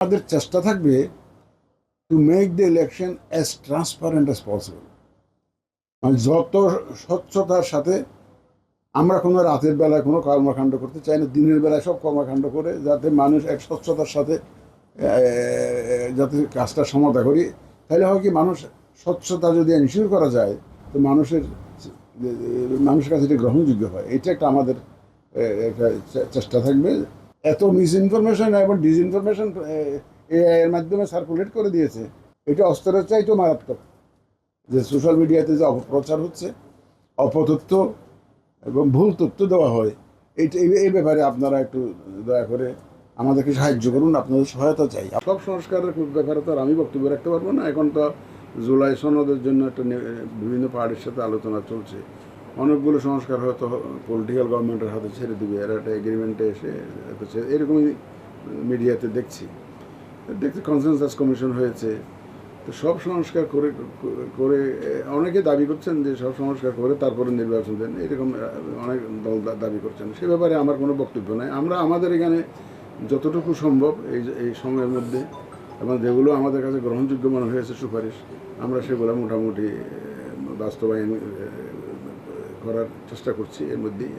আমাদের চেষ্টা থাকবে to make the election as transparent as possible. মানে যত স্বচ্ছতার সাথে আমরা কোনো রাতের বেলায় কোনো কর্মকাণ্ড করতে চাই না, দিনের বেলায় সব কর্মকাণ্ড করে যাতে মানুষ এক স্বচ্ছতার সাথে যাতে কাজটা সমাধা করি। তাহলে হয় কি, মানুষ স্বচ্ছতা যদি এনশিওর করা যায় তো মানুষের কাছে এটা গ্রহণযোগ্য হয়। এটা একটা আমাদের একটা চেষ্টা থাকবে। এত মিস ইনফরমেশন এবং ডিসইনফরমেশন এআই এর মাধ্যমে সার্কুলেট করে দিয়েছে, এটা অস্ত্রের চাইতেও মারাত্মক। যে সোশ্যাল মিডিয়াতে যে অপপ্রচার হচ্ছে, অপতথ্য এবং ভুল তথ্য দেওয়া হয়, এই ব্যাপারে আপনারা একটু দয়া করে আমাদেরকে সাহায্য করুন, আপনাদের সহায়তা চাই। সব সংস্কারের ব্যাপারে তো আর আমি বক্তব্য রাখতে পারবো না। এখন তো জুলাই সনদের জন্য একটা বিভিন্ন পার্টির সাথে আলোচনা চলছে। অনেকগুলো সংস্কার হয়তো পলিটিক্যাল গভর্নমেন্টের হাতে ছেড়ে দিবে, এরা একটা এগ্রিমেন্টে এসে এরকমই মিডিয়াতে দেখছি। কনসেনসাস কমিশন হয়েছে। তো সব সংস্কার করে করে অনেকে দাবি করছেন যে সব সংস্কার করে তারপরে নির্বাচন দেন, এরকম অনেক দল দাবি করছেন। সে ব্যাপারে আমার কোনো বক্তব্য নাই। আমরা আমাদের এখানে যতটুকু সম্ভব এই সময়ের মধ্যে এবং যেগুলো আমাদের কাছে গ্রহণযোগ্য মনে হয়েছে সুপারিশ, আমরা সেগুলো মোটামুটি বাস্তবায়ন করার চেষ্টা করছি।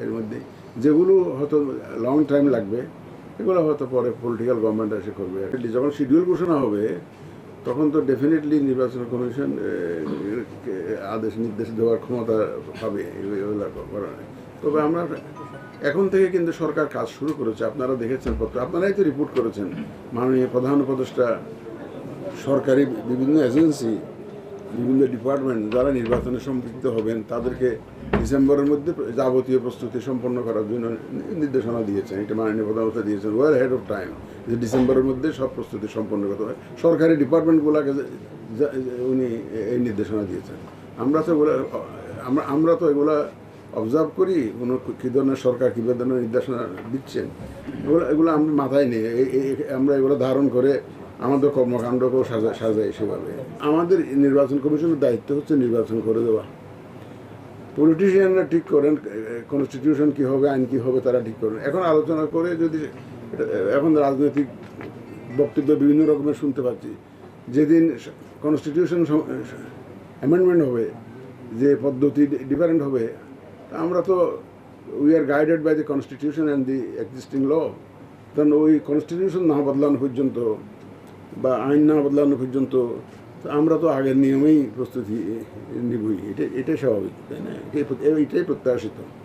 এর মধ্যে যেগুলো হয়তো লং টাইম লাগবে এগুলো হয়তো পরে পলিটিক্যাল গভর্নমেন্ট এসে করবে। যখন শিডিউল ঘোষণা হবে তখন তো ডেফিনেটলি নির্বাচন কমিশন আদেশ নির্দেশ দেওয়ার ক্ষমতা পাবে এগুলো করার। তবে আমরা এখন থেকে কিন্তু সরকার কাজ শুরু করেছে। আপনারা দেখেছেন পত্র, আপনারাই তো রিপোর্ট করেছেন। মাননীয় প্রধান উপদেষ্টা, সরকারি বিভিন্ন এজেন্সি, বিভিন্ন ডিপার্টমেন্ট যারা নির্বাচনে সম্পৃক্ত হবেন তাদেরকে ডিসেম্বরের মধ্যে যাবতীয় প্রস্তুতি সম্পন্ন করার জন্য নির্দেশনা দিয়েছেন। এটা মাননীয় প্রধানমন্ত্রী দিয়েছেন ওয়েল হেড অফ টাইম, যে ডিসেম্বরের মধ্যে সব প্রস্তুতি সম্পন্ন করতে হবে। সরকারি ডিপার্টমেন্টগুলোকে উনি এই নির্দেশনা দিয়েছেন। আমরা তো এগুলা অবজার্ভ করি, কোনো কী ধরনের সরকার কী ধরনের নির্দেশনা দিচ্ছেন এগুলো আমরা মাথায় নিয়ে আমরা এগুলো ধারণ করে আমাদের কর্মকাণ্ডকেও সাজাই সেভাবে। আমাদের নির্বাচন কমিশনের দায়িত্ব হচ্ছে নির্বাচন করে দেওয়া। পলিটিশিয়ানরা ঠিক করেন কনস্টিটিউশন কী হবে, আইন কী হবে, তারা ঠিক করেন। এখন আলোচনা করে যদি এখন রাজনৈতিক বক্তব্য বিভিন্ন রকমের শুনতে পাচ্ছি। যেদিন কনস্টিটিউশন অ্যামেন্ডমেন্ট হবে, যে পদ্ধতি ডিফারেন্ট হবে, আমরা তো we are guided by the constitution and the existing law. কারণ ওই কনস্টিটিউশন না বদলানো পর্যন্ত বা আইন না বদলানো পর্যন্ত আমরা তো আগের নিয়মেই প্রস্তুতি নিবই। এটাই স্বাভাবিক, তাই না? এটাই প্রত্যাশিত।